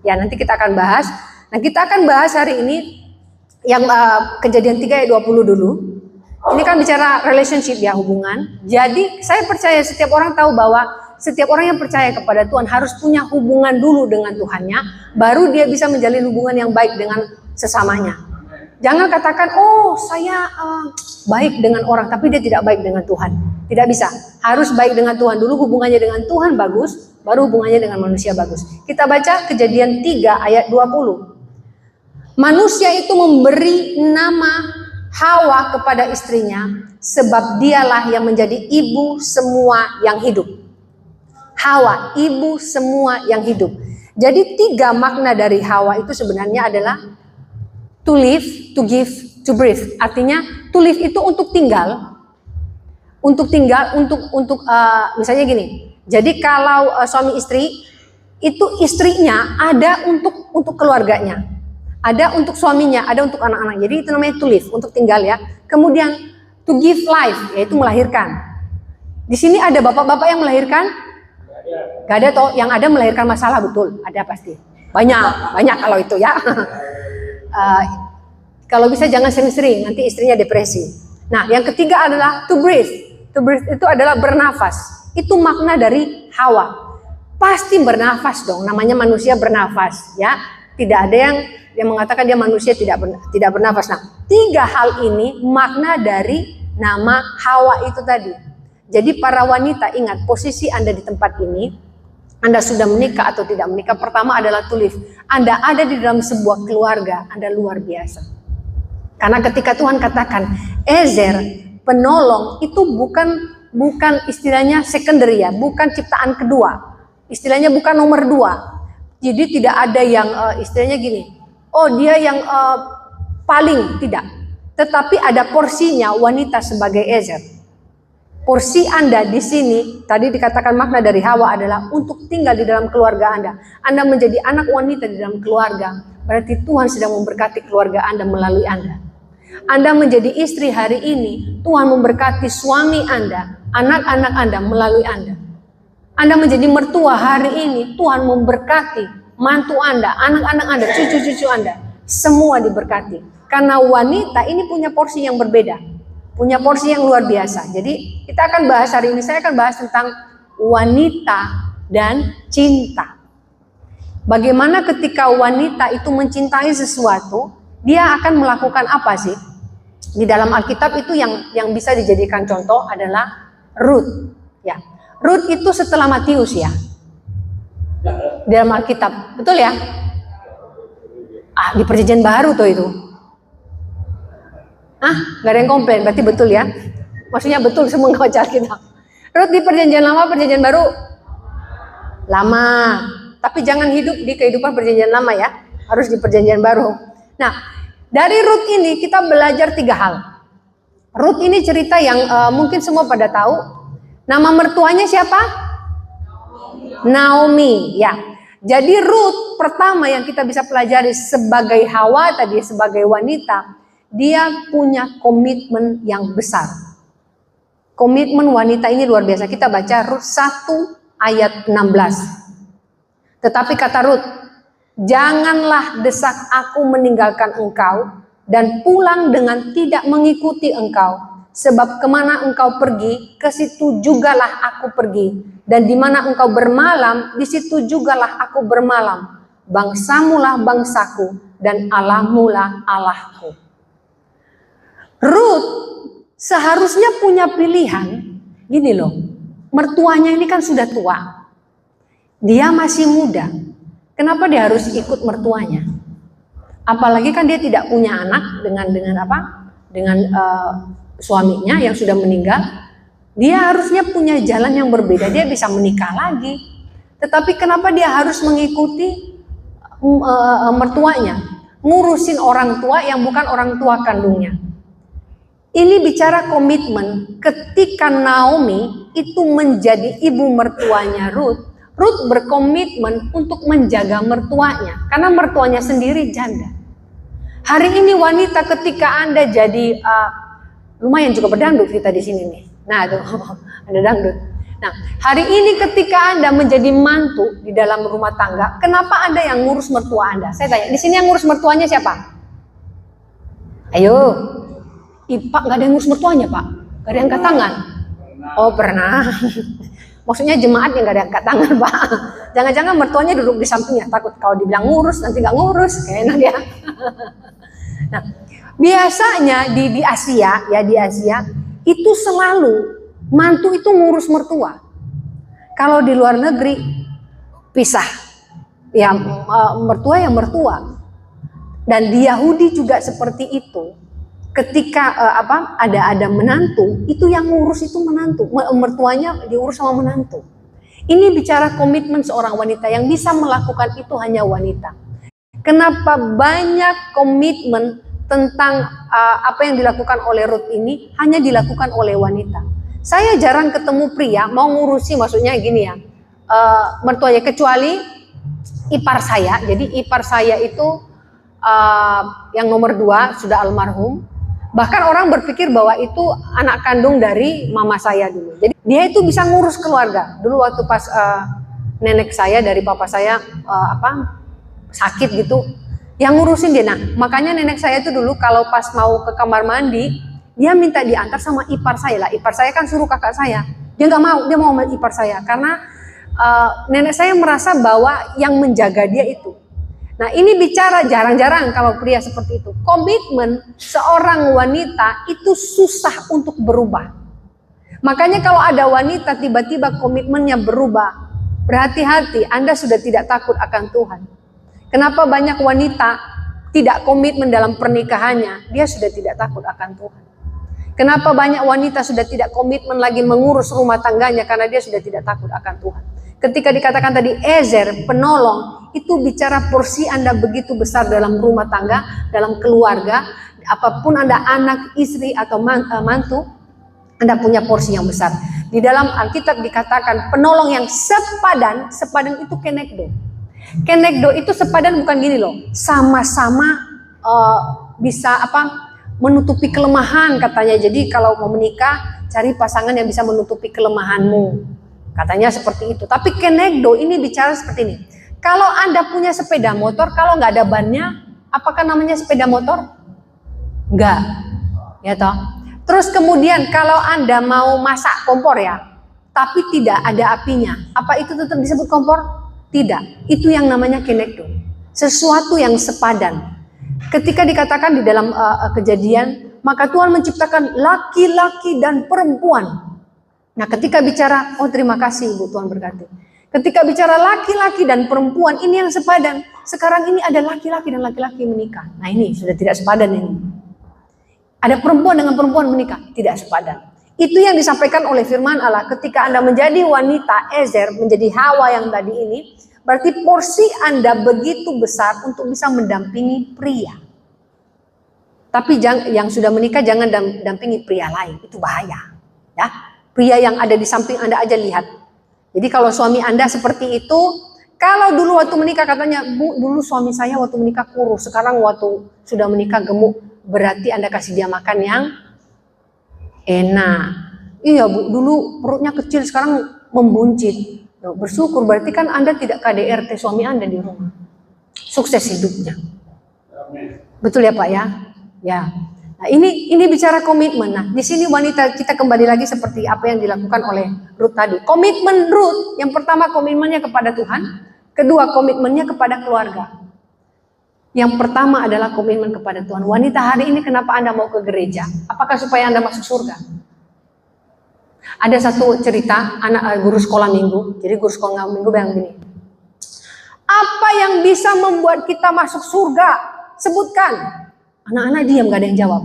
Ya, nanti kita akan bahas. Nah, kita akan bahas hari ini yang Kejadian 3 ayat 20 dulu. Ini kan bicara relationship ya, hubungan. Jadi saya percaya setiap orang tahu bahwa setiap orang yang percaya kepada Tuhan harus punya hubungan dulu dengan Tuhannya, baru dia bisa menjalin hubungan yang baik dengan sesamanya. Jangan katakan, oh saya baik dengan orang, tapi dia tidak baik dengan Tuhan. Tidak bisa. Harus baik dengan Tuhan dulu, hubungannya dengan Tuhan bagus, baru hubungannya dengan manusia bagus. Kita baca Kejadian 3 ayat 20. Manusia itu memberi nama Hawa kepada istrinya, sebab dialah yang menjadi ibu semua yang hidup. Hawa, ibu semua yang hidup. Jadi 3 makna dari Hawa itu sebenarnya adalah to live, to give, to breathe. Artinya to live itu untuk tinggal, untuk misalnya gini. Jadi kalau suami istri itu istrinya ada untuk keluarganya. Ada untuk suaminya, ada untuk anak-anak. Jadi itu namanya to live, untuk tinggal ya. Kemudian to give life, yaitu melahirkan. Di sini ada bapak-bapak yang melahirkan? Gak ada toh, yang ada melahirkan masalah, betul. Ada pasti. Banyak kalau itu ya. Kalau bisa jangan sering-sering, nanti istrinya depresi. Nah, yang ketiga adalah to breathe. To breathe itu adalah bernafas. Itu makna dari Hawa. Pasti bernafas dong, namanya manusia bernafas ya. Tidak ada yang mengatakan dia manusia tidak bernafas. Nah, 3 hal ini makna dari nama Hawa itu tadi. Jadi para wanita ingat posisi Anda di tempat ini. Anda sudah menikah atau tidak menikah. Pertama adalah to live. Anda ada di dalam sebuah keluarga. Anda luar biasa. Karena ketika Tuhan katakan Ezer, penolong, itu bukan istilahnya secondary ya, bukan ciptaan kedua. Istilahnya bukan nomor 2. Jadi tidak ada yang istilahnya gini. Oh dia yang paling, tidak. Tetapi ada porsinya wanita sebagai Ezer. Porsi Anda di sini, tadi dikatakan makna dari Hawa adalah untuk tinggal di dalam keluarga Anda. Anda menjadi anak wanita di dalam keluarga, berarti Tuhan sedang memberkati keluarga Anda melalui Anda. Anda menjadi istri hari ini, Tuhan memberkati suami Anda, anak-anak Anda melalui Anda. Anda menjadi mertua hari ini, Tuhan memberkati mantu Anda, anak-anak Anda, cucu-cucu Anda, semua diberkati. Karena wanita ini punya porsi yang berbeda, punya porsi yang luar biasa. Jadi kita akan bahas hari ini, saya akan bahas tentang wanita dan cinta. Bagaimana ketika wanita itu mencintai sesuatu, dia akan melakukan apa sih? Di dalam Alkitab itu yang bisa dijadikan contoh adalah Ruth. Ya, Ruth itu setelah Matius ya. Di dalam Alkitab, betul ya? Di Perjanjian Baru tuh itu. Gak ada yang komplain, berarti betul ya? Maksudnya betul semua nggak baca Alkitab. Ruth di Perjanjian Lama, Perjanjian Baru? Lama. Tapi jangan hidup di kehidupan Perjanjian Lama ya. Harus di Perjanjian Baru. Nah, dari Ruth ini kita belajar 3 hal. Ruth ini cerita yang mungkin semua pada tahu. Nama mertuanya siapa? Naomi, ya. Jadi Ruth pertama yang kita bisa pelajari sebagai Hawa tadi, sebagai wanita, dia punya komitmen yang besar. Komitmen wanita ini luar biasa. Kita baca Ruth 1 ayat 16. Tetapi kata Ruth, janganlah desak aku meninggalkan engkau dan pulang dengan tidak mengikuti engkau. Sebab kemana engkau pergi, ke situ jugalah aku pergi. Dan di mana engkau bermalam, di situ jugalah aku bermalam. Bangsamulah bangsaku, dan Allahmulah Allahku. Ruth seharusnya punya pilihan. Gini loh, mertuanya ini kan sudah tua. Dia masih muda. Kenapa dia harus ikut mertuanya? Apalagi kan dia tidak punya anak dengan apa? Dengan suaminya yang sudah meninggal. Dia harusnya punya jalan yang berbeda. Dia bisa menikah lagi. Tetapi kenapa dia harus mengikuti mertuanya? Ngurusin orang tua yang bukan orang tua kandungnya. Ini bicara komitmen. Ketika Naomi itu menjadi ibu mertuanya Ruth, Ruth berkomitmen untuk menjaga mertuanya. Karena mertuanya sendiri janda. Hari ini wanita ketika Anda jadi lumayan juga berdangdut kita di sini nih. Nah, tuh ada dangdut. Nah, hari ini ketika Anda menjadi mantu di dalam rumah tangga, kenapa Anda yang ngurus mertua Anda? Saya tanya, di sini yang ngurus mertuanya siapa? Ayo, Pak, nggak ada yang ngurus mertuanya, Pak? Nggak ada yang angkat tangan? Oh, pernah. Maksudnya jemaat yang nggak ada yang angkat tangan, Pak. Jangan-jangan mertuanya duduk di sampingnya, takut kalau dibilang ngurus, nanti nggak ngurus, kayak enak ya. Nah, biasanya di Asia, ya di Asia, itu selalu mantu itu ngurus mertua. Kalau di luar negeri pisah, ya mertua yang mertua. Dan di Yahudi juga seperti itu. Ketika ada menantu, itu yang ngurus itu menantu, mertuanya diurus sama menantu. Ini bicara komitmen seorang wanita, yang bisa melakukan itu hanya wanita. Kenapa banyak komitmen tentang apa yang dilakukan oleh Ruth ini hanya dilakukan oleh wanita? Saya jarang ketemu pria mau ngurusi, maksudnya gini ya, mertuanya, kecuali ipar saya. Jadi ipar saya itu yang nomor 2 sudah almarhum. Bahkan orang berpikir bahwa itu anak kandung dari mama saya dulu. Jadi dia itu bisa ngurus keluarga. Dulu waktu pas nenek saya dari papa saya sakit gitu, yang ngurusin dia. Nah, makanya nenek saya itu dulu kalau pas mau ke kamar mandi, dia minta diantar sama ipar saya lah. Ipar saya kan suruh kakak saya. Dia nggak mau, dia mau sama ipar saya karena nenek saya merasa bahwa yang menjaga dia itu. Nah, ini bicara jarang-jarang kalau pria seperti itu. Komitmen seorang wanita itu susah untuk berubah. Makanya kalau ada wanita tiba-tiba komitmennya berubah, berhati-hati, Anda sudah tidak takut akan Tuhan. Kenapa banyak wanita tidak komitmen dalam pernikahannya? Dia sudah tidak takut akan Tuhan. Kenapa banyak wanita sudah tidak komitmen lagi mengurus rumah tangganya? Karena dia sudah tidak takut akan Tuhan. Ketika dikatakan tadi Ezer, penolong, itu bicara porsi Anda begitu besar dalam rumah tangga, dalam keluarga, apapun Anda anak, istri, atau mantu, Anda punya porsi yang besar. Di dalam Alkitab dikatakan penolong yang sepadan itu kenegdo. Kenegdo itu sepadan bukan gini loh, sama-sama bisa menutupi kelemahan katanya. Jadi kalau mau menikah, cari pasangan yang bisa menutupi kelemahanmu. Katanya seperti itu. Tapi kenegdo ini bicara seperti ini. Kalau Anda punya sepeda motor, kalau nggak ada bannya, apakah namanya sepeda motor? Enggak. Ya toh. Terus kemudian kalau Anda mau masak kompor ya, tapi tidak ada apinya, apa itu tetap disebut kompor? Tidak. Itu yang namanya kenegdo. Sesuatu yang sepadan. Ketika dikatakan di dalam Kejadian, maka Tuhan menciptakan laki-laki dan perempuan. Nah, ketika bicara, oh terima kasih Ibu, Tuhan berkati. Ketika bicara laki-laki dan perempuan, ini yang sepadan. Sekarang ini ada laki-laki dan laki-laki menikah. Nah, ini sudah tidak sepadan ini. Ada perempuan dengan perempuan menikah, tidak sepadan. Itu yang disampaikan oleh firman Allah. Ketika Anda menjadi wanita Ezer, menjadi Hawa yang tadi ini, berarti porsi Anda begitu besar untuk bisa mendampingi pria. Tapi yang sudah menikah jangan dampingi pria lain, itu bahaya. Ya. Pria yang ada di samping Anda aja lihat. Jadi kalau suami Anda seperti itu, kalau dulu waktu menikah katanya, Bu, dulu suami saya waktu menikah kurus, sekarang waktu sudah menikah gemuk, berarti Anda kasih dia makan yang enak. Iya Bu, dulu perutnya kecil, sekarang membuncit. Bersyukur, berarti kan Anda tidak KDRT suami Anda di rumah. Sukses hidupnya. Betul ya Pak ya? Ya. Nah, ini bicara komitmen. Nah, di sini wanita kita kembali lagi seperti apa yang dilakukan oleh Ruth tadi. Komitmen Ruth, yang pertama komitmennya kepada Tuhan, kedua komitmennya kepada keluarga. Yang pertama adalah komitmen kepada Tuhan. Wanita hari ini kenapa Anda mau ke gereja? Apakah supaya Anda masuk surga? Ada satu cerita anak guru sekolah minggu. Jadi guru sekolah minggu bilang gini, apa yang bisa membuat kita masuk surga? Sebutkan. Anak-anak diam, gak ada yang jawab.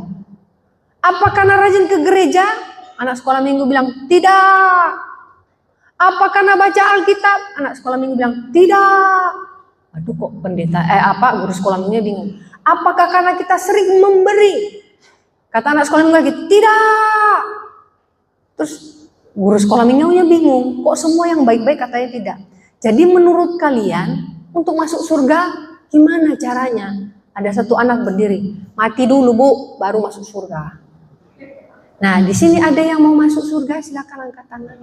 Apa karena rajin ke gereja? Anak sekolah minggu bilang, tidak. Apa karena baca Alkitab? Anak sekolah minggu bilang, tidak. Aduh kok pendeta, guru sekolah minggu bingung. Apakah karena kita sering memberi? Kata anak sekolah minggu lagi, tidak. Terus guru sekolah minggunya bingung, kok semua yang baik-baik katanya tidak. Jadi menurut kalian, untuk masuk surga, gimana caranya? Ada satu anak berdiri, mati dulu Bu, baru masuk surga. Nah, di sini ada yang mau masuk surga, silakan angkat tangan.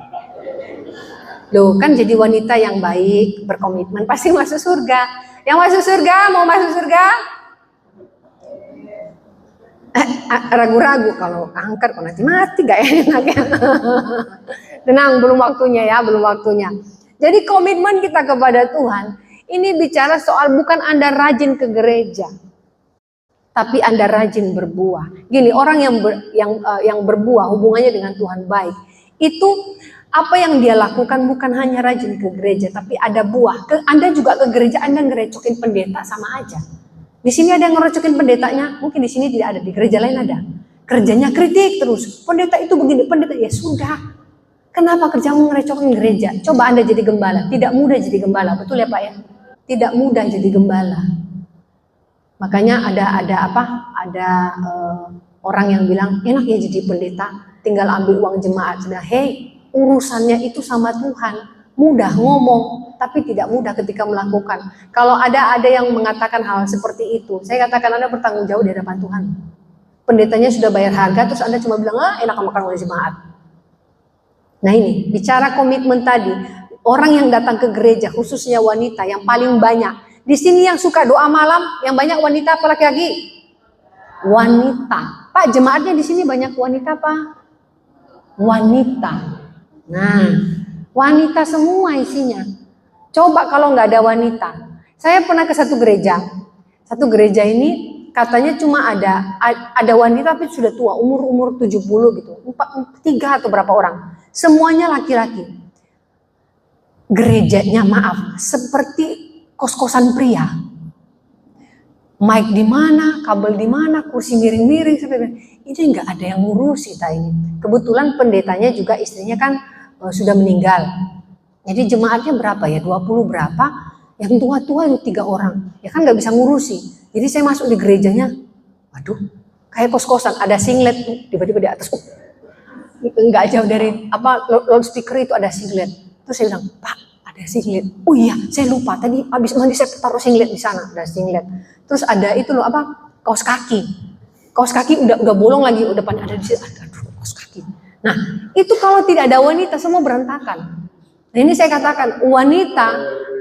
Loh, kan jadi wanita yang baik, berkomitmen, pasti masuk surga. Yang masuk surga, mau masuk surga? Ragu-ragu, kalau angkat kok nanti mati, gak enak ya. Tenang, belum waktunya ya, belum waktunya. Jadi komitmen kita kepada Tuhan, ini bicara soal bukan Anda rajin ke gereja, tapi Anda rajin berbuah. Gini, orang yang berbuah hubungannya dengan Tuhan baik, itu apa yang dia lakukan bukan hanya rajin ke gereja, tapi ada buah. Anda juga ke gereja, Anda ngerecokin pendeta sama aja. Di sini ada yang ngerecokin pendetanya, mungkin di sini tidak ada, di gereja lain ada. Kerjanya kritik terus, pendeta itu begini, pendeta ya sudah. Kenapa kerjamu ngerecokin gereja? Coba Anda jadi gembala, tidak mudah jadi gembala, betul ya Pak ya? Tidak mudah jadi gembala. Makanya ada orang yang bilang enak ya jadi pendeta, tinggal ambil uang jemaat. Sudah, hey, urusannya itu sama Tuhan. Mudah ngomong, tapi tidak mudah ketika melakukan. Kalau ada yang mengatakan hal seperti itu, saya katakan Anda bertanggung jawab di hadapan Tuhan. Pendetanya sudah bayar harga, terus Anda cuma bilang, enak makan uang jemaat. Nah ini, bicara komitmen tadi, orang yang datang ke gereja, khususnya wanita yang paling banyak. Di sini yang suka doa malam, yang banyak wanita apa laki-laki? Wanita. Pak, jemaatnya di sini banyak wanita, Pak? Wanita. Nah, wanita semua isinya. Coba kalau nggak ada wanita. Saya pernah ke satu gereja. Satu gereja ini katanya cuma ada wanita tapi sudah tua, umur 70 gitu. 3 atau berapa orang. Semuanya laki-laki. Gerejanya maaf, seperti kos-kosan pria. Mic di mana, kabel di mana, kursi miring-miring, ini nggak ada yang ngurusi ini. Kebetulan pendetanya juga istrinya kan sudah meninggal. Jadi jemaatnya berapa ya? 20 berapa? Yang tua-tua itu 3 orang. Ya kan nggak bisa ngurusi. Jadi saya masuk di gerejanya, waduh, kayak kos-kosan, ada singlet tiba-tiba di atas. Nggak jauh dari loudspeaker itu ada singlet. Terus saya bilang, Pak, ada singlet. Oh iya, saya lupa tadi habis mandi saya taruh singlet di sana, ada singlet. Terus ada itu loh kaos kaki. Kaos kaki udah bolong lagi, udah pada ada di situ. Aduh, kaos kaki. Nah, itu kalau tidak ada wanita semua berantakan. Nah, ini saya katakan, wanita,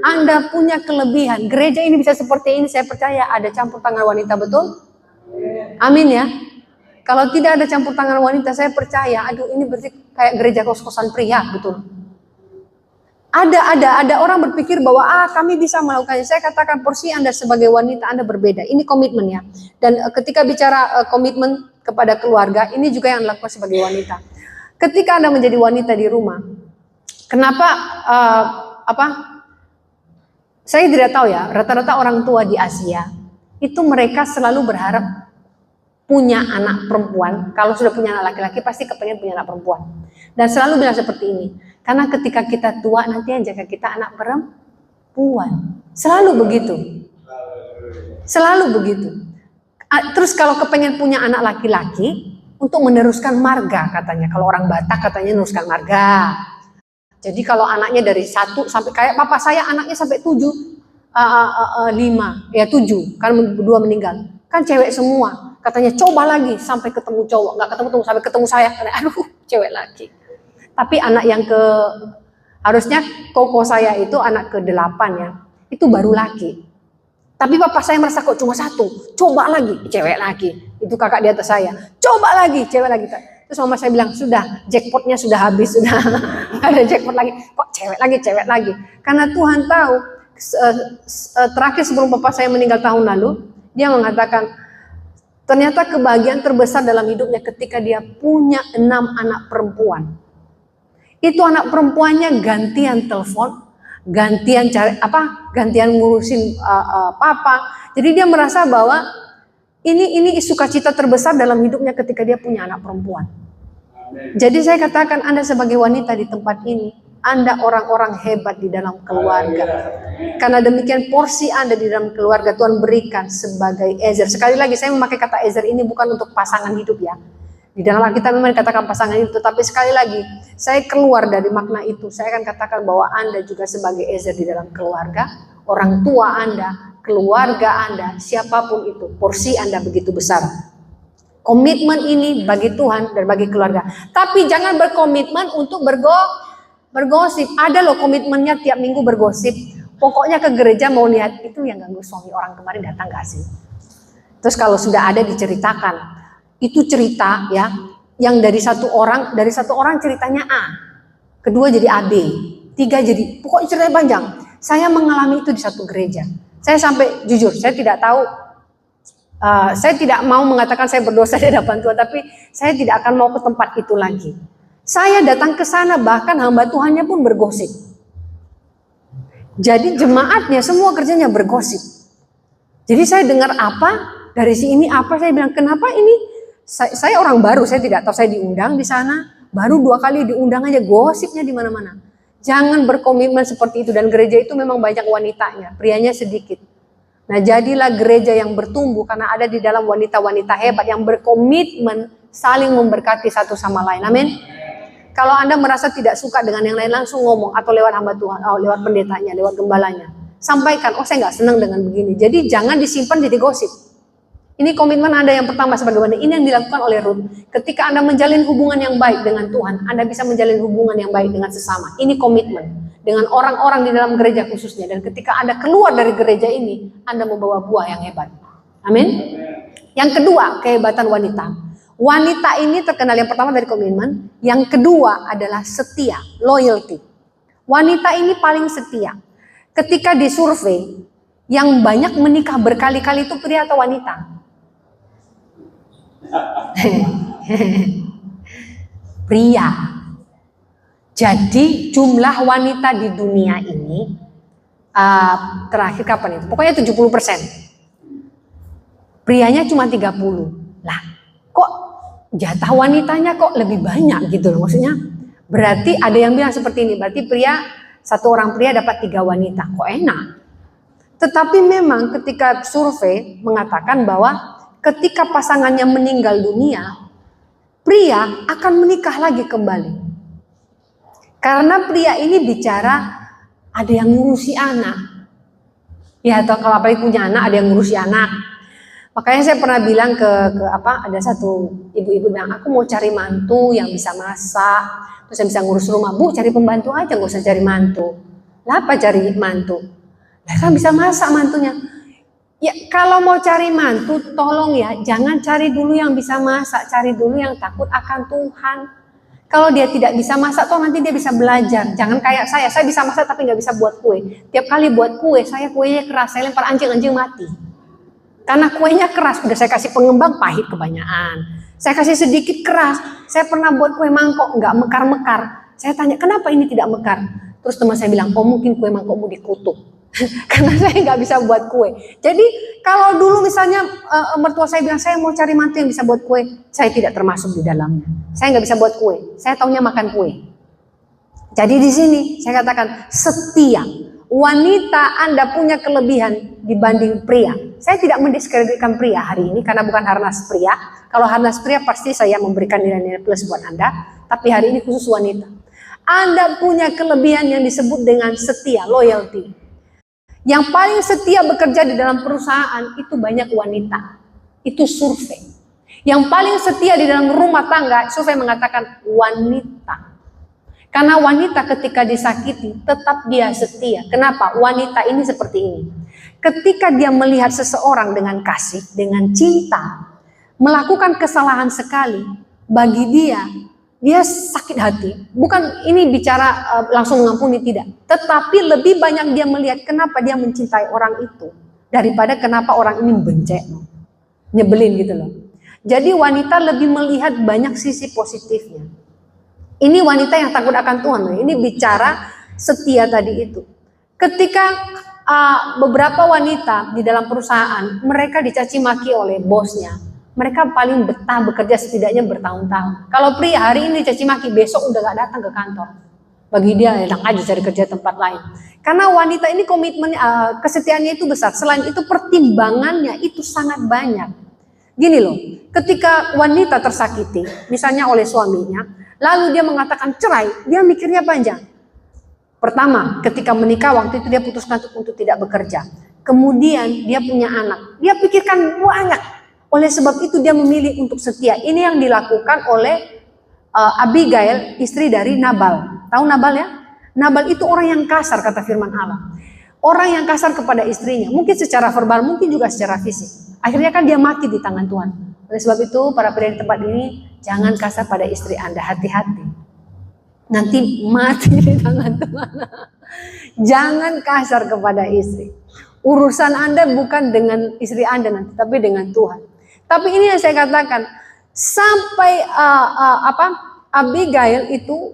Anda punya kelebihan. Gereja ini bisa seperti ini, saya percaya ada campur tangan wanita, betul? Amin ya. Kalau tidak ada campur tangan wanita, saya percaya, ini berarti kayak gereja kos-kosan pria, betul? Ada orang berpikir bahwa kami bisa melakukannya. Saya katakan porsi Anda sebagai wanita Anda berbeda. Ini komitmen ya. Dan ketika bicara komitmen kepada keluarga, ini juga yang dilakukan sebagai wanita. Ketika Anda menjadi wanita di rumah, kenapa saya tidak tahu ya, rata-rata orang tua di Asia itu mereka selalu berharap punya anak perempuan. Kalau sudah punya anak laki-laki pasti kepengen punya anak perempuan. Dan selalu bilang seperti ini, karena ketika kita tua nanti yang jaga kita anak perempuan. Selalu begitu. Selalu begitu. Terus kalau kepengen punya anak laki-laki untuk meneruskan marga katanya. Kalau orang Batak katanya meneruskan marga. Jadi kalau anaknya dari 1 sampai kayak papa saya anaknya sampai 7, 5, ya 7, karena 2 meninggal. Kan cewek semua. Katanya coba lagi sampai ketemu cowok, nggak ketemu sampai ketemu saya. Aduh, cewek lagi. Tapi anak yang harusnya koko saya itu anak ke-8 ya, itu baru laki. Tapi papa saya merasa kok cuma 1, coba lagi, cewek lagi. Itu kakak di atas saya, coba lagi, cewek lagi. Terus mama saya bilang, sudah, jackpotnya sudah habis, sudah nggak ada jackpot lagi. Kok cewek lagi. Karena Tuhan tahu, terakhir sebelum papa saya meninggal tahun lalu, dia mengatakan, ternyata kebahagiaan terbesar dalam hidupnya ketika dia punya 6 anak perempuan. Itu anak perempuannya gantian telepon, gantian gantian ngurusin papa. Jadi dia merasa bahwa ini sukacita terbesar dalam hidupnya ketika dia punya anak perempuan. Jadi saya katakan Anda sebagai wanita di tempat ini, Anda orang-orang hebat di dalam keluarga. Karena demikian porsi Anda di dalam keluarga Tuhan berikan sebagai ezer. Sekali lagi saya memakai kata ezer ini bukan untuk pasangan hidup ya. Di dalam Alkitab memang dikatakan pasangan hidup, tapi sekali lagi saya keluar dari makna itu. Saya akan katakan bahwa Anda juga sebagai ezer di dalam keluarga, orang tua Anda, keluarga Anda, siapapun itu, porsi Anda begitu besar. Komitmen ini bagi Tuhan dan bagi keluarga. Tapi jangan berkomitmen untuk bergosip. Ada loh komitmennya tiap minggu bergosip. Pokoknya ke gereja mau lihat itu yang ganggu suami orang kemarin datang gak sih? Terus kalau sudah ada diceritakan. Itu cerita ya, yang dari satu orang ceritanya A. Kedua jadi AB. Tiga jadi, pokoknya ceritanya panjang. Saya mengalami itu di satu gereja. Saya sampai jujur, saya tidak tahu. Saya tidak mau mengatakan saya berdosa di hadapan Tuhan, tapi saya tidak akan mau ke tempat itu lagi. Saya datang ke sana, bahkan hamba Tuhannya pun bergosip. Jadi jemaatnya semua kerjanya bergosip. Jadi saya dengar apa, dari sini apa, saya bilang kenapa ini? Saya orang baru, saya tidak tahu, saya diundang di sana, baru 2 kali diundang aja, gosipnya di mana-mana. Jangan berkomitmen seperti itu, dan gereja itu memang banyak wanitanya, prianya sedikit. Nah, jadilah gereja yang bertumbuh karena ada di dalam wanita-wanita hebat yang berkomitmen saling memberkati satu sama lain. Amin. Kalau Anda merasa tidak suka dengan yang lain, langsung ngomong atau lewat hamba Tuhan, lewat pendetanya, lewat gembalanya. Sampaikan, oh saya nggak senang dengan begini. Jadi jangan disimpan jadi gosip. Ini komitmen Anda yang pertama sebagai wanita. Ini yang dilakukan oleh Ruth. Ketika Anda menjalin hubungan yang baik dengan Tuhan, Anda bisa menjalin hubungan yang baik dengan sesama. Ini komitmen. Dengan orang-orang di dalam gereja khususnya. Dan ketika Anda keluar dari gereja ini, Anda membawa buah yang hebat. Amin. Yang kedua, kehebatan wanita. Wanita ini terkenal yang pertama dari komitmen. Yang kedua adalah setia, loyalty. Wanita ini paling setia. Ketika disurvei, yang banyak menikah berkali-kali itu pria atau wanita? Pria. Jadi jumlah wanita di dunia ini terakhir kapan itu? Pokoknya 70%. Prianya cuma 30. Lah, kok jatah wanitanya kok lebih banyak gitu loh. Maksudnya berarti ada yang bilang seperti ini, berarti satu orang pria dapat 3 wanita. Kok enak? Tetapi memang ketika survei mengatakan bahwa ketika pasangannya meninggal dunia, pria akan menikah lagi kembali. Karena pria ini bicara ada yang ngurusi anak. Ya, atau kalau apalagi punya anak, ada yang ngurusi anak. Makanya saya pernah bilang ada satu ibu-ibu bilang, aku mau cari mantu yang bisa masak, terus yang bisa ngurus rumah. Bu, cari pembantu aja, gak usah cari mantu. Lah apa cari mantu? Lah kan bisa masak mantunya. Ya, kalau mau cari mantu, tolong ya, jangan cari dulu yang bisa masak, cari dulu yang takut akan Tuhan. Kalau dia tidak bisa masak, toh nanti dia bisa belajar. Jangan kayak saya bisa masak tapi nggak bisa buat kue. Tiap kali buat kue, kuenya keras, saya lempar anjing mati. Karena kuenya keras, udah saya kasih pengembang pahit kebanyakan. Saya kasih sedikit keras, saya pernah buat kue mangkok, nggak mekar-mekar. Saya tanya, kenapa ini tidak mekar? Terus teman saya bilang, oh mungkin kue mangkokmu dikutuk. Karena saya nggak bisa buat kue. Jadi kalau dulu misalnya mertua saya bilang saya mau cari mantu yang bisa buat kue, saya tidak termasuk di dalamnya. Saya nggak bisa buat kue. Saya taunya makan kue. Jadi di sini saya katakan setia. Wanita Anda punya kelebihan dibanding pria. Saya tidak mendiskreditkan pria hari ini karena bukan harnas pria. Kalau harnas pria pasti saya memberikan nilai-nilai plus buat Anda. Tapi hari ini khusus wanita. Anda punya kelebihan yang disebut dengan setia, loyalty. Yang paling setia bekerja di dalam perusahaan itu banyak wanita. Itu survei. Yang paling setia di dalam rumah tangga, survei mengatakan wanita. Karena wanita ketika disakiti tetap dia setia. Kenapa? Wanita ini seperti ini. Ketika dia melihat seseorang dengan kasih, dengan cinta, melakukan kesalahan sekali, bagi dia sakit hati. Bukan ini bicara langsung mengampuni, tidak. Tetapi lebih banyak dia melihat kenapa dia mencintai orang itu daripada kenapa orang ini membenci, nyebelin gitu loh. Jadi wanita lebih melihat banyak sisi positifnya. Ini wanita yang takut akan Tuhan. Ini bicara setia tadi itu. Ketika beberapa wanita di dalam perusahaan, mereka dicaci maki oleh bosnya. Mereka paling betah bekerja setidaknya bertahun-tahun. Kalau pria hari ini caci maki, besok udah gak datang ke kantor. Bagi dia enak aja cari kerja tempat lain. Karena wanita ini komitmen, kesetiaannya itu besar. Selain itu pertimbangannya itu sangat banyak. Gini loh, ketika wanita tersakiti, misalnya oleh suaminya, lalu dia mengatakan cerai, dia mikirnya panjang. Pertama, ketika menikah waktu itu dia putuskan untuk tidak bekerja. Kemudian dia punya anak, dia pikirkan banyak. Oleh sebab itu dia memilih untuk setia. Ini yang dilakukan oleh Abigail, istri dari Nabal. Tahu Nabal ya? Nabal itu orang yang kasar, kata firman Allah. Orang yang kasar kepada istrinya, mungkin secara verbal, mungkin juga secara fisik. Akhirnya kan dia mati di tangan Tuhan. Oleh sebab itu, para pria di tempat ini, jangan kasar pada istri Anda, hati-hati. Nanti mati di tangan Tuhan. Jangan kasar kepada istri. Urusan Anda bukan dengan istri Anda nanti, tapi dengan Tuhan. Tapi ini yang saya katakan, sampai Abigail itu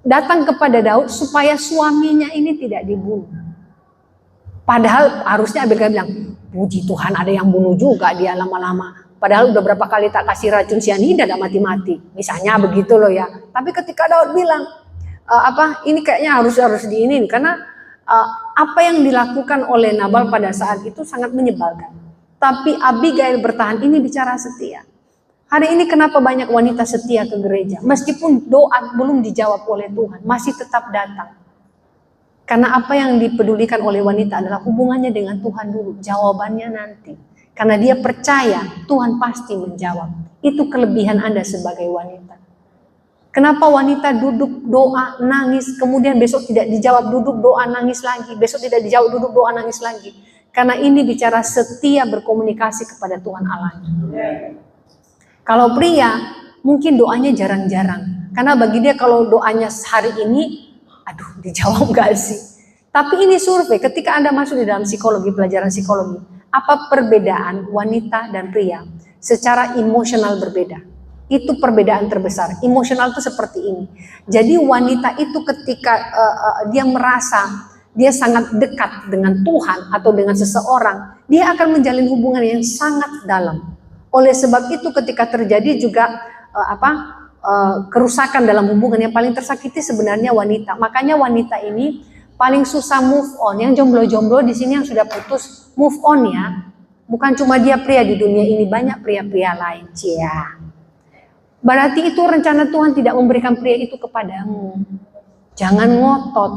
datang kepada Daud supaya suaminya ini tidak dibunuh. Padahal harusnya Abigail bilang, puji Tuhan ada yang bunuh juga dia lama-lama. Padahal udah berapa kali tak kasih racun sianida tidak mati-mati. Misalnya begitu loh ya. Tapi ketika Daud bilang, ini kayaknya harus diinin karena apa yang dilakukan oleh Nabal pada saat itu sangat menyebalkan. Tapi Abigail bertahan, ini bicara setia. Hari ini kenapa banyak wanita setia ke gereja? Meskipun doa belum dijawab oleh Tuhan, masih tetap datang. Karena apa yang dipedulikan oleh wanita adalah hubungannya dengan Tuhan dulu, jawabannya nanti. Karena dia percaya Tuhan pasti menjawab. Itu kelebihan Anda sebagai wanita. Kenapa wanita duduk doa, nangis, kemudian besok tidak dijawab, duduk doa, nangis lagi. Besok tidak dijawab, duduk doa, nangis lagi. Karena ini bicara setia berkomunikasi kepada Tuhan Allah. Kalau pria, mungkin doanya jarang-jarang. Karena bagi dia kalau doanya hari ini, aduh dijawab gak sih? Tapi ini survei, ketika Anda masuk di dalam psikologi, pelajaran psikologi, apa perbedaan wanita dan pria? Secara emosional berbeda. Itu perbedaan terbesar. Emosional itu seperti ini. Jadi wanita itu ketika dia merasa dia sangat dekat dengan Tuhan atau dengan seseorang, dia akan menjalin hubungan yang sangat dalam. Oleh sebab itu ketika terjadi juga kerusakan dalam hubungan, yang paling tersakiti sebenarnya wanita. Makanya wanita ini paling susah move on. Yang jomblo-jomblo di sini yang sudah putus, move on ya. Bukan cuma dia pria di dunia ini, banyak pria-pria lain. Cia. Berarti itu rencana Tuhan tidak memberikan pria itu kepadamu. Jangan ngotot.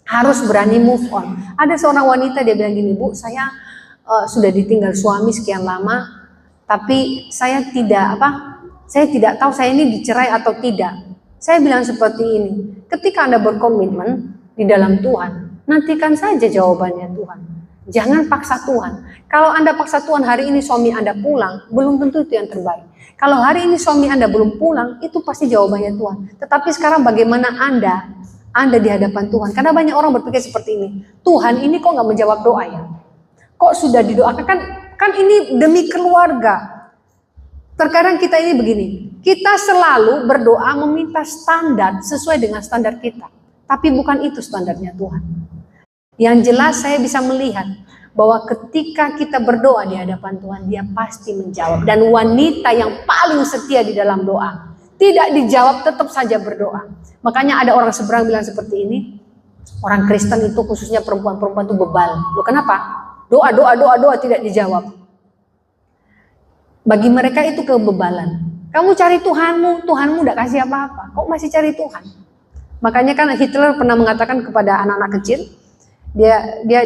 Harus berani move on. Ada seorang wanita dia bilang gini, Bu, saya sudah ditinggal suami sekian lama, tapi saya tidak tahu saya ini dicerai atau tidak. Saya bilang seperti ini, ketika Anda berkomitmen di dalam Tuhan, nantikan saja jawabannya Tuhan. Jangan paksa Tuhan. Kalau Anda paksa Tuhan, hari ini suami Anda pulang, belum tentu itu yang terbaik. Kalau hari ini suami Anda belum pulang, itu pasti jawabannya Tuhan. Tetapi sekarang bagaimana Anda di hadapan Tuhan? Karena banyak orang berpikir seperti ini, Tuhan ini kok nggak menjawab doa ya? Kok sudah didoakan? Kan ini demi keluarga. Terkadang kita ini begini, kita selalu berdoa meminta standar sesuai dengan standar kita. Tapi bukan itu standarnya Tuhan. Yang jelas saya bisa melihat bahwa ketika kita berdoa di hadapan Tuhan, dia pasti menjawab. Dan wanita yang paling setia di dalam doa, tidak dijawab tetap saja berdoa. Makanya ada orang seberang bilang seperti ini, orang Kristen itu khususnya perempuan-perempuan itu bebal. Loh kenapa? Doa tidak dijawab. Bagi mereka itu kebebalan. Kamu cari Tuhanmu tidak kasih apa-apa. Kok masih cari Tuhan? Makanya kan Hitler pernah mengatakan kepada anak-anak kecil, dia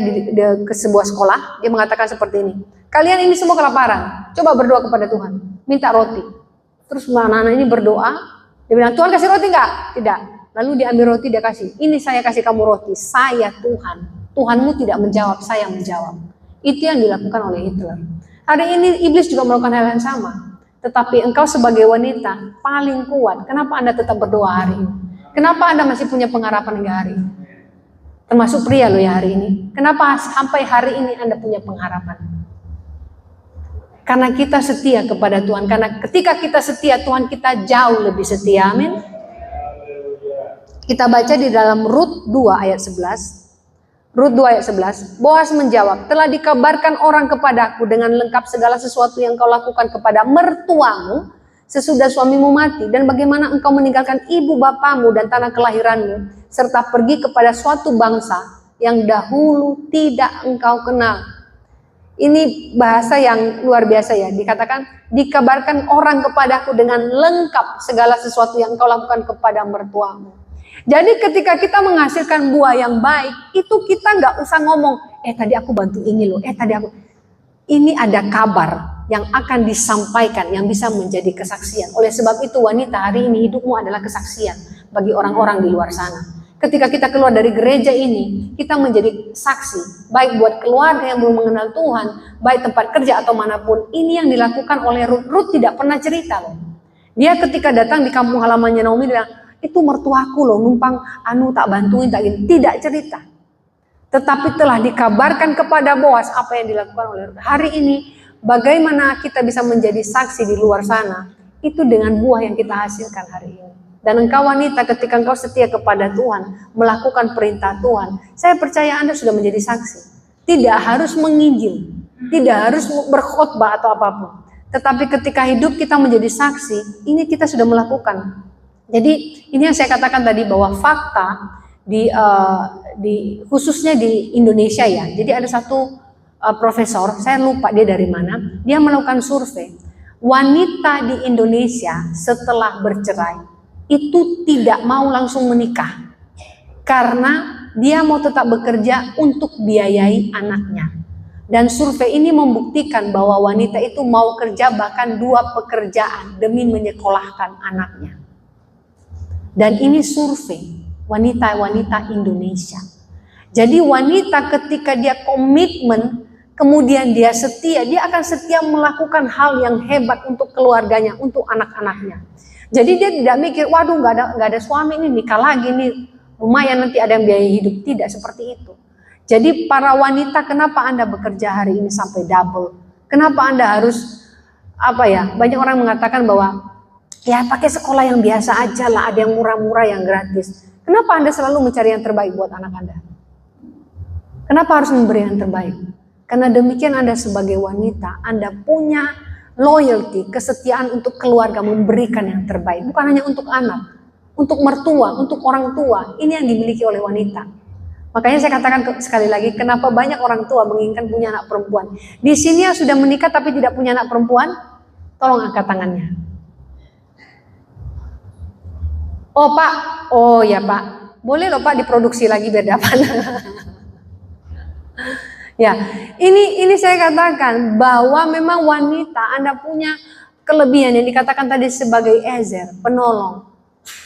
ke sebuah sekolah, dia mengatakan seperti ini. Kalian ini semua kelaparan, coba berdoa kepada Tuhan, minta roti. Terus anak-anak ini berdoa, dia bilang, Tuhan kasih roti enggak? Tidak. Lalu dia ambil roti, dia kasih. Ini saya kasih kamu roti, saya Tuhan. Tuhanmu tidak menjawab, saya menjawab. Itu yang dilakukan oleh Hitler. Hari ini iblis juga melakukan hal yang sama. Tetapi engkau sebagai wanita paling kuat. Kenapa Anda tetap berdoa hari ini? Kenapa Anda masih punya pengharapan hingga hari ini? Termasuk pria loh ya hari ini. Kenapa sampai hari ini Anda punya pengharapan? Karena kita setia kepada Tuhan. Karena ketika kita setia, Tuhan kita jauh lebih setia. Amin. Kita baca di dalam Rut 2 ayat 11. Rut 2 ayat 11. Boas menjawab, telah dikabarkan orang kepadaku dengan lengkap segala sesuatu yang kau lakukan kepada mertuamu sesudah suamimu mati, dan bagaimana engkau meninggalkan ibu bapamu dan tanah kelahiranmu, serta pergi kepada suatu bangsa yang dahulu tidak engkau kenal. Ini bahasa yang luar biasa ya, dikatakan dikabarkan orang kepadaku dengan lengkap segala sesuatu yang engkau lakukan kepada mertuamu. Jadi ketika kita menghasilkan buah yang baik, itu kita nggak usah ngomong, tadi aku bantu ini loh, ini ada kabar. yang akan disampaikan, yang bisa menjadi kesaksian. Oleh sebab itu wanita, hari ini hidupmu adalah kesaksian bagi orang-orang di luar sana. Ketika kita keluar dari gereja ini, kita menjadi saksi, baik buat keluarga yang belum mengenal Tuhan, baik tempat kerja atau manapun. Ini yang dilakukan oleh Ruth. Ruth tidak pernah cerita loh. Dia ketika datang di kampung halamannya Naomi, dia bilang, itu mertuaku loh, numpang tak bantuin, tak gini. Tidak cerita. Tetapi telah dikabarkan kepada Boas apa yang dilakukan oleh Ruth. Hari ini, bagaimana kita bisa menjadi saksi di luar sana, itu dengan buah yang kita hasilkan hari ini. Dan engkau wanita, ketika engkau setia kepada Tuhan, melakukan perintah Tuhan, saya percaya Anda sudah menjadi saksi. Tidak harus menginjil, tidak harus berkhotbah atau apapun. Tetapi ketika hidup kita menjadi saksi, ini kita sudah melakukan. Jadi ini yang saya katakan tadi, bahwa fakta khususnya di Indonesia ya. Jadi ada satu profesor, saya lupa dia dari mana, dia melakukan survei. Wanita di Indonesia setelah bercerai itu tidak mau langsung menikah karena dia mau tetap bekerja untuk biayai anaknya. Dan survei ini membuktikan bahwa wanita itu mau kerja bahkan 2 pekerjaan demi menyekolahkan anaknya. Dan ini survei wanita-wanita Indonesia. Jadi wanita ketika dia komitmen, kemudian dia setia, dia akan setia melakukan hal yang hebat untuk keluarganya, untuk anak-anaknya. Jadi dia tidak mikir, waduh nggak ada suami ini, nikah lagi nih, lumayan nanti ada yang biaya hidup. Tidak seperti itu. Jadi para wanita, kenapa Anda bekerja hari ini sampai double? Kenapa Anda harus banyak orang mengatakan bahwa ya pakai sekolah yang biasa aja lah, ada yang murah-murah, yang gratis. Kenapa Anda selalu mencari yang terbaik buat anak Anda? Kenapa harus memberi yang terbaik? Karena demikian Anda sebagai wanita, Anda punya loyalty, kesetiaan untuk keluarga, memberikan yang terbaik. Bukan hanya untuk anak, untuk mertua, untuk orang tua. Ini yang dimiliki oleh wanita. Makanya saya katakan sekali lagi, kenapa banyak orang tua menginginkan punya anak perempuan. Di sini yang sudah menikah tapi tidak punya anak perempuan, tolong angkat tangannya. Oh Pak, oh ya Pak, boleh loh Pak diproduksi lagi biar dapat. Ya, ini saya katakan bahwa memang wanita, Anda punya kelebihan yang dikatakan tadi sebagai ezer, penolong.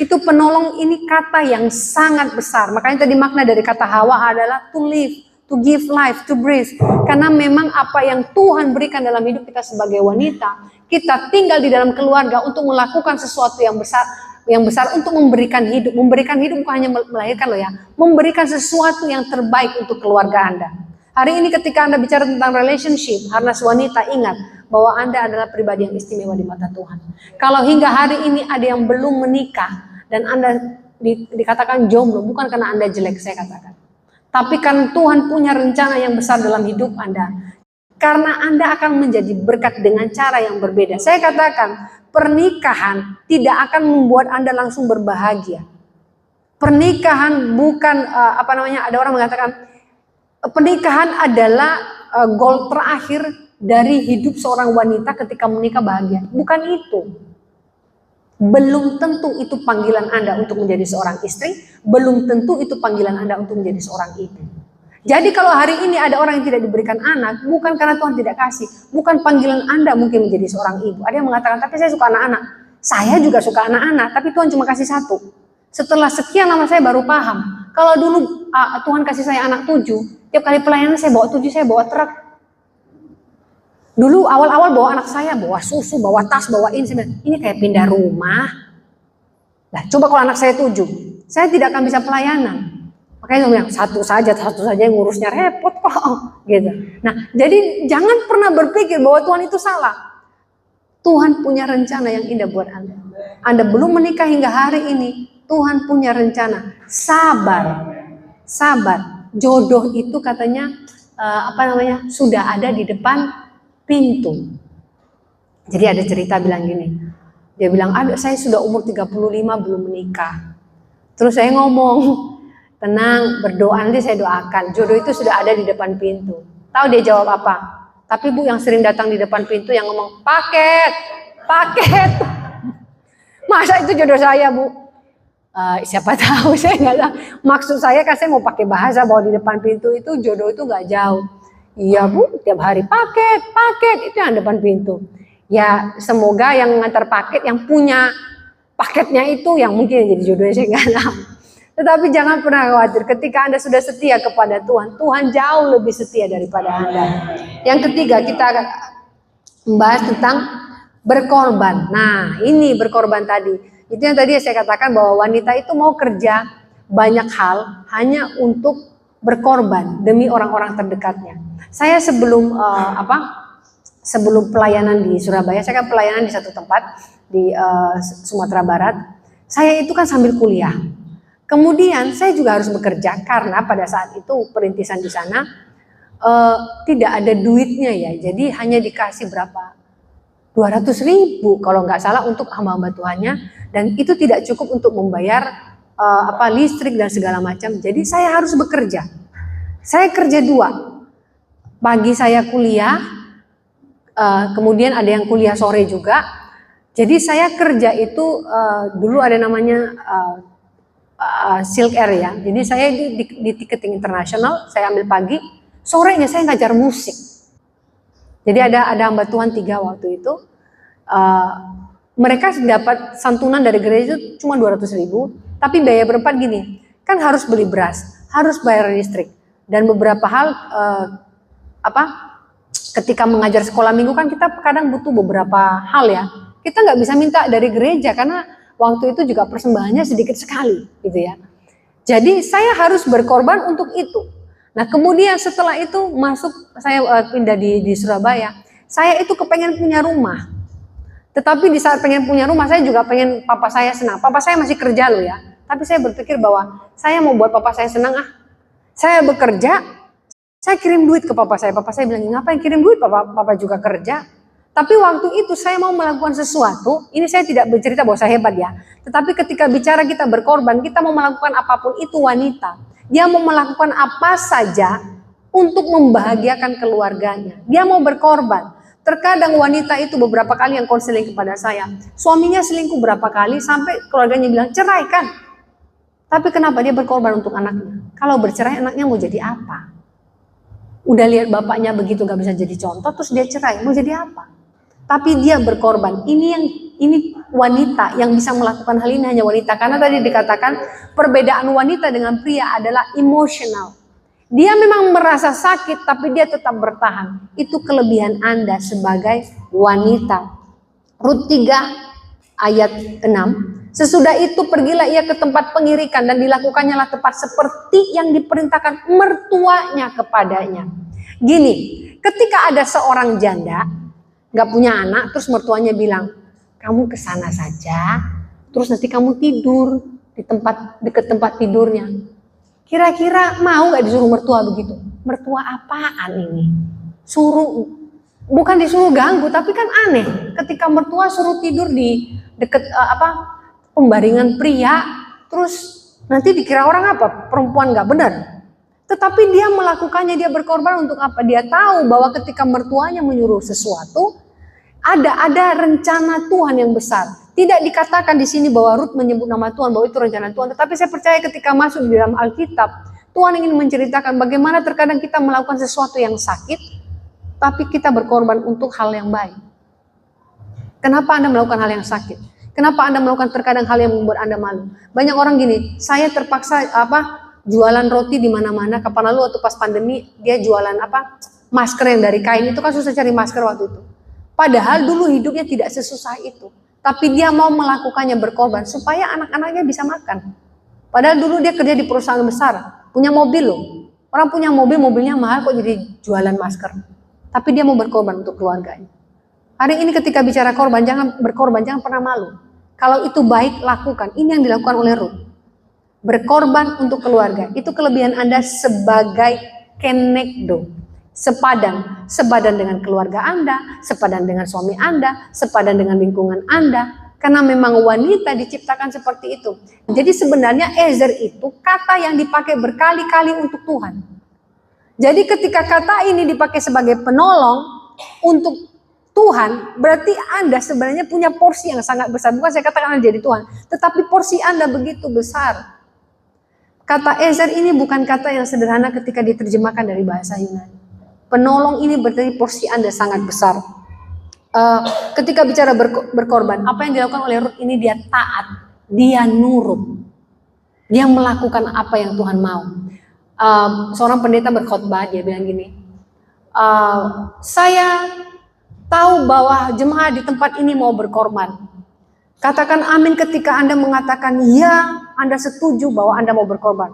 Itu penolong, ini kata yang sangat besar. Makanya tadi makna dari kata Hawa adalah to live, to give life, to breathe. Karena memang apa yang Tuhan berikan dalam hidup kita sebagai wanita, kita tinggal di dalam keluarga untuk melakukan sesuatu yang besar untuk memberikan hidup. Memberikan hidup bukan hanya melahirkan loh ya, memberikan sesuatu yang terbaik untuk keluarga Anda. Hari ini ketika Anda bicara tentang relationship, harnas wanita, ingat bahwa Anda adalah pribadi yang istimewa di mata Tuhan. Kalau hingga hari ini ada yang belum menikah dan Anda dikatakan jomblo, bukan karena Anda jelek, saya katakan. Tapi kan Tuhan punya rencana yang besar dalam hidup Anda. Karena Anda akan menjadi berkat dengan cara yang berbeda. Saya katakan, pernikahan tidak akan membuat Anda langsung berbahagia. Pernikahan bukan ada orang mengatakan pernikahan adalah goal terakhir dari hidup seorang wanita ketika menikah bahagia. Bukan itu. Belum tentu itu panggilan Anda untuk menjadi seorang istri, belum tentu itu panggilan Anda untuk menjadi seorang ibu. Jadi kalau hari ini ada orang yang tidak diberikan anak, bukan karena Tuhan tidak kasih, bukan panggilan Anda mungkin menjadi seorang ibu. Ada yang mengatakan, tapi saya suka anak-anak. Saya juga suka anak-anak, tapi Tuhan cuma kasih 1. Setelah sekian lama saya baru paham. Kalau dulu Tuhan kasih saya anak 7, tiap kali pelayanan saya bawa 7, saya bawa truk. Dulu awal-awal bawa anak saya, bawa susu, bawa tas, bawa ini kayak pindah rumah. Nah, coba kalau anak saya 7, saya tidak akan bisa pelayanan. Makanya saya bilang, satu saja yang ngurusnya repot kok, gitu. Nah, jadi jangan pernah berpikir bahwa Tuhan itu salah. Tuhan punya rencana yang indah buat Anda. Anda belum menikah hingga hari ini, Tuhan punya rencana. Sabar. Jodoh itu katanya sudah ada di depan pintu. Jadi ada cerita bilang gini. Dia bilang, saya sudah umur 35 belum menikah. Terus saya ngomong, tenang, berdoa, nanti saya doakan. Jodoh itu sudah ada di depan pintu. Tahu dia jawab apa? Tapi Bu yang sering datang di depan pintu yang ngomong, paket. Masa itu jodoh saya Bu? Siapa tahu, saya nggak tahu. Maksud saya kan saya mau pakai bahasa bahwa di depan pintu itu jodoh itu nggak jauh. Iya Bu, tiap hari paket itu yang depan pintu. Ya semoga yang ngantar paket yang punya paketnya itu yang mungkin jadi jodohnya saya nggak tahu. Tetapi jangan pernah khawatir, ketika Anda sudah setia kepada Tuhan, Tuhan jauh lebih setia daripada Anda. Yang ketiga, kita akan membahas tentang berkorban. Nah, ini berkorban tadi. Itu yang tadi saya katakan bahwa wanita itu mau kerja banyak hal hanya untuk berkorban demi orang-orang terdekatnya. Saya sebelum sebelum pelayanan di Surabaya, saya kan pelayanan di satu tempat di Sumatera Barat. Saya itu kan sambil kuliah. Kemudian saya juga harus bekerja karena pada saat itu perintisan di sana tidak ada duitnya ya. Jadi hanya dikasih berapa? 200.000 kalau nggak salah untuk hamba-hamba Tuhannya, dan itu tidak cukup untuk membayar listrik dan segala macam. Jadi saya harus bekerja. Saya kerja 2. Pagi saya kuliah, kemudian ada yang kuliah sore juga. Jadi saya kerja itu dulu ada namanya Silk Air ya. Jadi saya di ticketing internasional, saya ambil pagi, sorenya saya ngajar musik. Jadi ada hamba Tuhan 3 waktu itu. Mereka dapat santunan dari gereja itu cuma 200.000, tapi biaya berempat gini, kan harus beli beras, harus bayar listrik, dan beberapa hal ketika mengajar sekolah minggu kan kita kadang butuh beberapa hal ya. Kita nggak bisa minta dari gereja karena waktu itu juga persembahannya sedikit sekali gitu ya. Jadi saya harus berkorban untuk itu. Nah kemudian setelah itu saya pindah di Surabaya. Saya itu kepengen punya rumah. Tetapi di saat pengen punya rumah, saya juga pengen papa saya senang. Papa saya masih kerja loh ya. Tapi saya berpikir bahwa saya mau buat papa saya senang Saya bekerja, saya kirim duit ke papa saya. Papa saya bilang, ngapain kirim duit, papa juga kerja. Tapi waktu itu saya mau melakukan sesuatu, ini saya tidak bercerita bahwa saya hebat ya. Tetapi ketika bicara kita berkorban, kita mau melakukan apapun, itu wanita. Dia mau melakukan apa saja untuk membahagiakan keluarganya. Dia mau berkorban. Terkadang wanita itu beberapa kali yang konseling kepada saya. Suaminya selingkuh berapa kali sampai keluarganya bilang ceraikan. Tapi kenapa dia berkorban untuk anaknya? Kalau bercerai anaknya mau jadi apa? Udah lihat bapaknya begitu gak bisa jadi contoh, terus dia cerai, mau jadi apa? Tapi dia berkorban. Ini wanita yang bisa melakukan hal ini hanya wanita. Karena tadi dikatakan perbedaan wanita dengan pria adalah emosional. Dia memang merasa sakit tapi dia tetap bertahan. Itu kelebihan Anda sebagai wanita. Rut 3 ayat 6. Sesudah itu pergilah ia ke tempat pengirikan dan dilakukannya lah tepat seperti yang diperintahkan mertuanya kepadanya. Gini, ketika ada seorang janda gak punya anak, terus mertuanya bilang, kamu kesana saja, terus nanti kamu tidur di dekat tempat tidurnya. Kira-kira mau gak disuruh mertua begitu? Mertua apaan ini? Bukan disuruh ganggu, tapi kan aneh. Ketika mertua suruh tidur di dekat pembaringan pria, terus nanti dikira orang apa? Perempuan gak benar. Tetapi dia melakukannya, dia berkorban untuk apa? Dia tahu bahwa ketika mertuanya menyuruh sesuatu, ada rencana Tuhan yang besar. Tidak dikatakan di sini bahwa Rut menyebut nama Tuhan, bahwa itu rencana Tuhan. Tetapi saya percaya ketika masuk di dalam Alkitab, Tuhan ingin menceritakan bagaimana terkadang kita melakukan sesuatu yang sakit, tapi kita berkorban untuk hal yang baik. Kenapa Anda melakukan hal yang sakit? Kenapa Anda melakukan terkadang hal yang membuat Anda malu? Banyak orang gini, saya terpaksa jualan roti di mana-mana. Kapan lalu waktu pas pandemi dia jualan masker yang dari kain, itu kan susah cari masker waktu itu. Padahal dulu hidupnya tidak sesusah itu. Tapi dia mau melakukannya berkorban supaya anak-anaknya bisa makan. Padahal dulu dia kerja di perusahaan besar, punya mobil loh. Orang punya mobil, mobilnya mahal kok jadi jualan masker. Tapi dia mau berkorban untuk keluarganya. Hari ini ketika bicara korban, jangan berkorban, jangan pernah malu. Kalau itu baik, lakukan. Ini yang dilakukan oleh Rut. Berkorban untuk keluarga. Itu kelebihan Anda sebagai kenekdo. Sepadan dengan keluarga Anda, sepadan dengan suami Anda, sepadan dengan lingkungan Anda. Karena memang wanita diciptakan seperti itu. Jadi sebenarnya Ezer itu kata yang dipakai berkali-kali untuk Tuhan. Jadi ketika kata ini dipakai sebagai penolong untuk Tuhan, berarti Anda sebenarnya punya porsi yang sangat besar. Bukan saya katakan Anda jadi Tuhan, tetapi porsi Anda begitu besar. Kata Ezer ini bukan kata yang sederhana ketika diterjemahkan dari bahasa Yunani. Penolong ini berarti porsi Anda sangat besar. Ketika bicara berkorban, apa yang dilakukan oleh Ruth ini, dia taat, dia nurut, dia melakukan apa yang Tuhan mau. Seorang pendeta berkhotbah, dia bilang gini, saya tahu bahwa jemaat di tempat ini mau berkorban. Katakan amin ketika Anda mengatakan ya, Anda setuju bahwa Anda mau berkorban.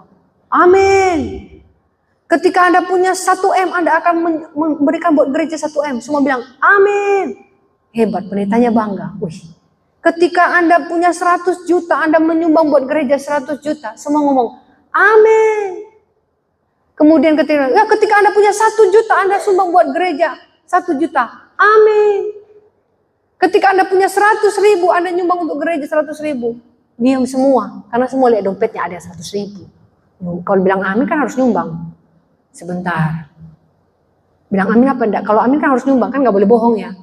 Amin. Ketika Anda punya 1M, Anda akan memberikan buat gereja 1M. Semua bilang amin. Hebat, pendetanya bangga. Wih. Ketika Anda punya 100 juta, Anda menyumbang buat gereja 100 juta. Semua ngomong amin. Kemudian ketika Anda punya 1 juta, Anda sumbang buat gereja 1 juta. Amin. Ketika Anda punya 100.000, Anda nyumbang untuk gereja 100.000. Diam semua, karena semua lihat dompetnya ada 100.000. Kalau bilang amin kan harus nyumbang. Sebentar. Bilang amin apa enggak? Kalau amin kan harus nyumbang, kan nggak boleh bohong ya.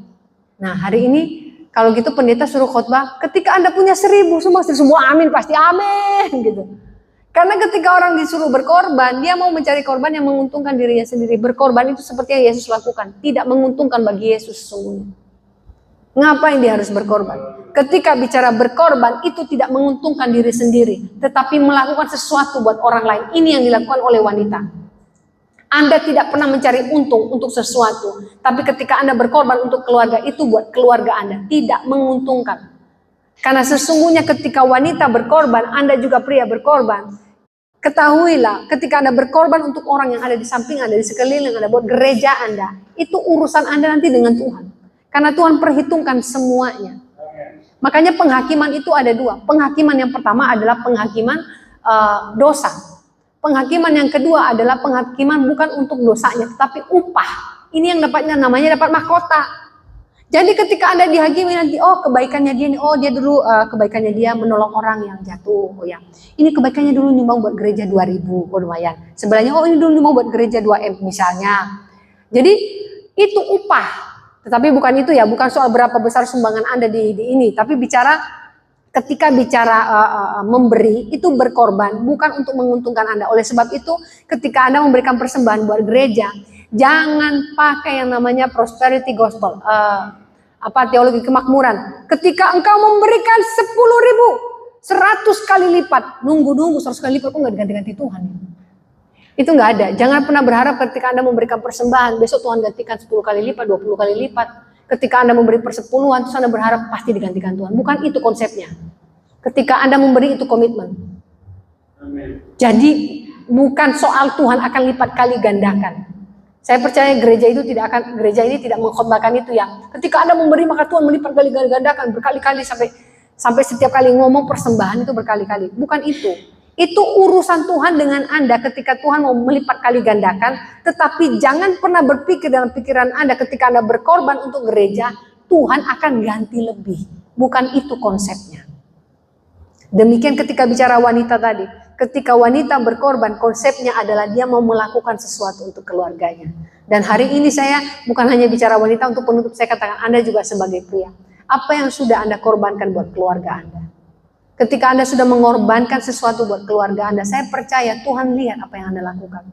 Nah hari ini kalau gitu pendeta suruh khotbah, ketika Anda punya 1.000, semua amin, pasti amin gitu. Karena ketika orang disuruh berkorban, dia mau mencari korban yang menguntungkan dirinya sendiri. Berkorban itu seperti yang Yesus lakukan, tidak menguntungkan bagi Yesus sesungguhnya. Ngapain dia harus berkorban? Ketika bicara berkorban, itu tidak menguntungkan diri sendiri, tetapi melakukan sesuatu buat orang lain. Ini yang dilakukan oleh wanita. Anda tidak pernah mencari untung untuk sesuatu, tapi ketika Anda berkorban untuk keluarga, itu buat keluarga Anda, tidak menguntungkan. Karena sesungguhnya ketika wanita berkorban, Anda juga pria berkorban. Ketahuilah, ketika Anda berkorban untuk orang yang ada di samping Anda, di sekeliling Anda, buat gereja Anda, itu urusan Anda nanti dengan Tuhan. Karena Tuhan perhitungkan semuanya. Makanya penghakiman itu ada dua. Penghakiman yang pertama adalah penghakiman dosa. Penghakiman yang kedua adalah penghakiman bukan untuk dosanya, tapi upah. Ini yang namanya dapat mahkota. Jadi ketika Anda dihakimi nanti, oh kebaikannya dia, oh dia dulu kebaikannya dia menolong orang yang jatuh, oh ya. Ini kebaikannya dulu nyumbang buat gereja 2.000, oh lumayan. Sebelahnya, oh ini dulu nyumbang buat gereja 2M misalnya. Jadi itu upah. Tetapi bukan itu ya, bukan soal berapa besar sumbangan Anda di ini, tapi ketika bicara memberi, itu berkorban, bukan untuk menguntungkan Anda. Oleh sebab itu, ketika Anda memberikan persembahan buat gereja, jangan pakai yang namanya prosperity gospel, teologi kemakmuran. Ketika engkau memberikan 10.000, 100 kali lipat, nunggu 100 kali lipat, kok nggak diganti-ganti Tuhan? Itu nggak ada. Jangan pernah berharap ketika Anda memberikan persembahan, besok Tuhan gantikan 10 kali lipat, 20 kali lipat. Ketika Anda memberi persepuluhan, terus Anda berharap pasti digantikan Tuhan. Bukan itu konsepnya. Ketika Anda memberi, itu komitmen. Amen. Jadi bukan soal Tuhan akan lipat kali gandakan. Saya percaya gereja ini tidak mengkhotbahkan itu ya. Ketika Anda memberi, maka Tuhan melipat kali gandakan berkali-kali sampai setiap kali ngomong persembahan itu berkali-kali. Bukan itu. Itu urusan Tuhan dengan Anda ketika Tuhan mau melipat kali gandakan. Tetapi jangan pernah berpikir dalam pikiran Anda ketika Anda berkorban untuk gereja, Tuhan akan ganti lebih. Bukan itu konsepnya. Demikian ketika bicara wanita tadi. Ketika wanita berkorban, konsepnya adalah dia mau melakukan sesuatu untuk keluarganya. Dan hari ini saya bukan hanya bicara wanita, untuk penutup saya katakan Anda juga sebagai pria. Apa yang sudah Anda korbankan buat keluarga Anda? Ketika Anda sudah mengorbankan sesuatu buat keluarga Anda, saya percaya Tuhan lihat apa yang Anda lakukan.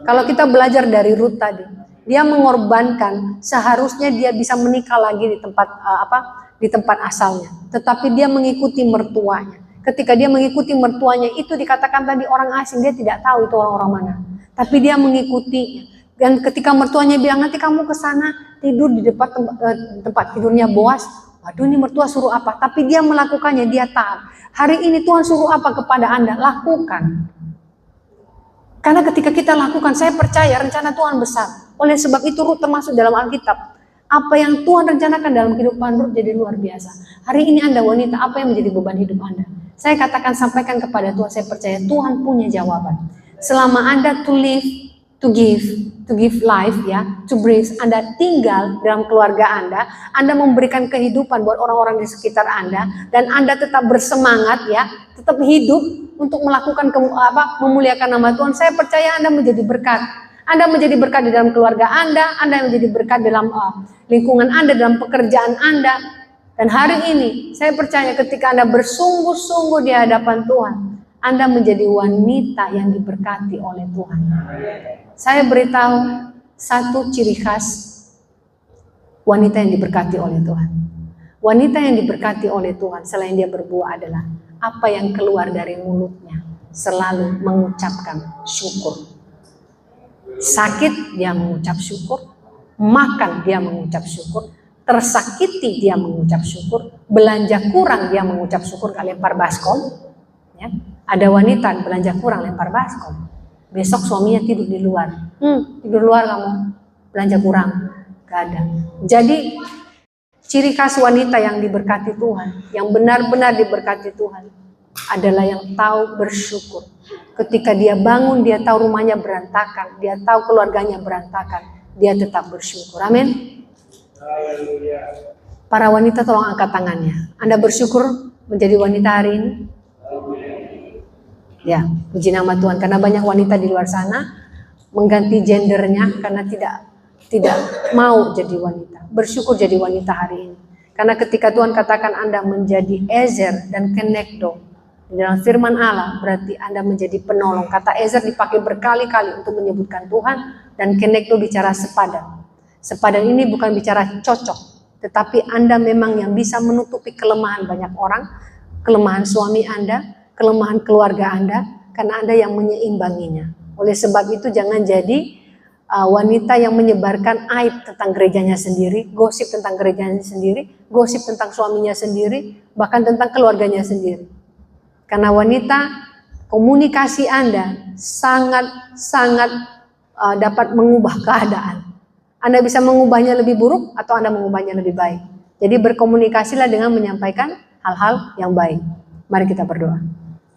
Kalau kita belajar dari Ruth tadi, dia mengorbankan, seharusnya dia bisa menikah lagi di tempat asalnya. Tetapi dia mengikuti mertuanya. Ketika dia mengikuti mertuanya, itu dikatakan tadi orang asing, dia tidak tahu itu orang-orang mana. Tapi dia mengikuti. Dan ketika mertuanya bilang, nanti kamu ke sana tidur di depan tempat tidurnya Boas. Waduh, ini mertua suruh apa? Tapi dia melakukannya, dia taat. Hari ini Tuhan suruh apa kepada Anda? Lakukan. Karena ketika kita lakukan, saya percaya rencana Tuhan besar. Oleh sebab itu Ruth termasuk dalam Alkitab. Apa yang Tuhan rencanakan dalam kehidupan Ruth jadi luar biasa. Hari ini Anda wanita, apa yang menjadi beban hidup Anda? Saya katakan, sampaikan kepada Tuhan, saya percaya Tuhan punya jawaban. Selama Anda to live, to give life ya, to breathe, Anda tinggal dalam keluarga Anda memberikan kehidupan buat orang-orang di sekitar Anda, dan Anda tetap bersemangat ya, tetap hidup untuk melakukan memuliakan nama Tuhan. Saya percaya Anda menjadi berkat. Anda menjadi berkat di dalam keluarga Anda menjadi berkat dalam lingkungan Anda, dalam pekerjaan Anda. Dan hari ini saya percaya ketika Anda bersungguh-sungguh di hadapan Tuhan, Anda menjadi wanita yang diberkati oleh Tuhan. Saya beritahu, satu ciri khas wanita yang diberkati oleh Tuhan. Wanita yang diberkati oleh Tuhan selain dia berbuah adalah apa yang keluar dari mulutnya selalu mengucapkan syukur. Sakit dia mengucap syukur, makan dia mengucap syukur, tersakiti dia mengucap syukur, belanja kurang dia mengucap syukur, gak lempar baskom. Ya. Ada wanita belanja kurang lempar baskom, besok suaminya tidur di luar. Tidur luar kamu, belanja kurang, gak ada. Jadi ciri khas wanita yang diberkati Tuhan, yang benar-benar diberkati Tuhan adalah yang tahu bersyukur. Ketika dia bangun, dia tahu rumahnya berantakan, dia tahu keluarganya berantakan, dia tetap bersyukur. Amin. Para wanita tolong angkat tangannya. Anda bersyukur menjadi wanita hari ini? Ya, puji nama Tuhan. Karena banyak wanita di luar sana mengganti gendernya karena tidak mau jadi wanita. Bersyukur jadi wanita hari ini. Karena ketika Tuhan katakan Anda menjadi Ezer dan Kenegdo dalam firman Allah, berarti Anda menjadi penolong. Kata Ezer dipakai berkali-kali untuk menyebutkan Tuhan, dan Kenegdo bicara sepadan. Sepadan ini bukan bicara cocok, tetapi Anda memang yang bisa menutupi kelemahan banyak orang, kelemahan suami Anda, kelemahan keluarga Anda, karena Anda yang menyeimbanginya. Oleh sebab itu jangan jadi wanita yang menyebarkan aib tentang gerejanya sendiri, gosip tentang gerejanya sendiri, gosip tentang suaminya sendiri, bahkan tentang keluarganya sendiri. Karena wanita, komunikasi Anda sangat dapat mengubah keadaan. Anda bisa mengubahnya lebih buruk atau Anda mengubahnya lebih baik. Jadi berkomunikasilah dengan menyampaikan hal-hal yang baik. Mari kita berdoa.